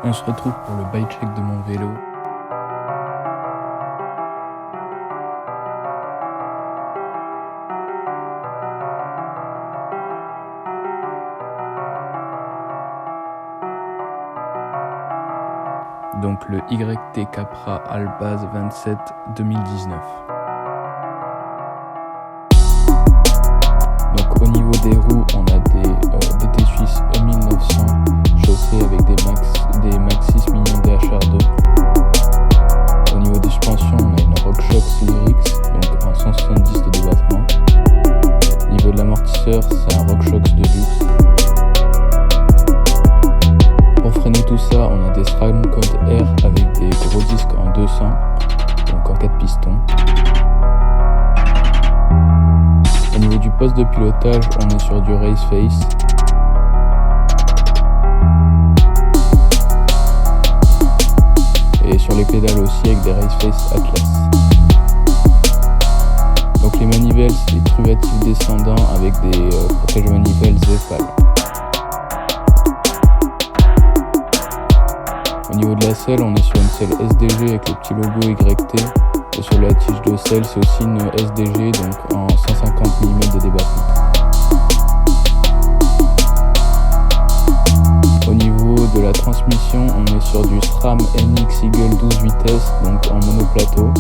On se retrouve pour le buy check de mon vélo. Donc le YT Capra Albaz 27 2019. Donc au niveau des roues, on a des DT Suisse E1900 chaussés avec des Maxxis Minion DHR2. Au niveau des suspensions, on a une RockShox Lyrics, donc un 170 de débattement. Au niveau de l'amortisseur, c'est un RockShox Deluxe. Pour freiner tout ça, on a des SRAM Code R avec des gros disques en 200, donc en 4 pistons. Au niveau du poste de pilotage, on est sur du Race Face. Et sur les pédales aussi avec des Race Face Atlas. Donc les manivelles, c'est des truvatifs descendants avec des protège-manivelles Zefal. Au niveau de la selle, on est sur une selle SDG avec le petit logo YT. Et sur la tige de selle, c'est aussi une SDG, donc en 150 mm de débattement. Au niveau de la transmission, on est sur du SRAM NX Eagle 12 vitesses, donc en monoplateau,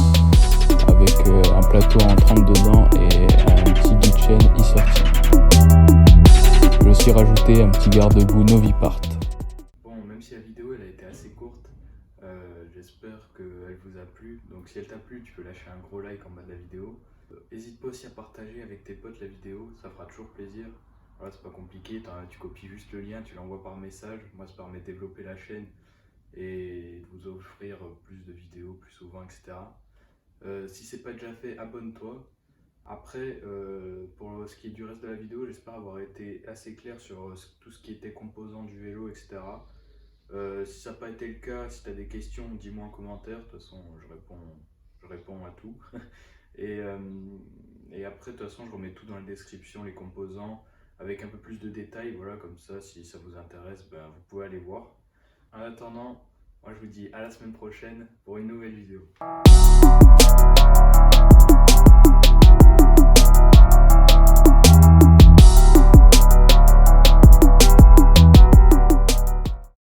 avec un plateau en 32 dents et un petit guide-chaîne e-sortie. Je vais aussi rajouter un petit garde-boue Novipart. Bon, même si la vidéo elle a été assez courte, j'espère qu'elle vous a plu. Donc si elle t'a plu, tu peux lâcher un gros like en bas de la vidéo. N'hésite pas aussi à partager avec tes potes la vidéo, ça fera toujours plaisir. Voilà, c'est pas compliqué, tu copies juste le lien, tu l'envoies par message. Moi ça permet de développer la chaîne et de vous offrir plus de vidéos plus souvent, etc. Si c'est pas déjà fait, abonne-toi. Après, pour ce qui est du reste de la vidéo, j'espère avoir été assez clair sur tout ce qui était composant du vélo, etc. Si ça n'a pas été le cas, si tu as des questions, dis-moi en commentaire. De toute façon, je réponds à tout. Et après, de toute façon, je remets tout dans la description, les composants, avec un peu plus de détails. Voilà, comme ça, si ça vous intéresse, ben, vous pouvez aller voir. En attendant, moi je vous dis à la semaine prochaine pour une nouvelle vidéo.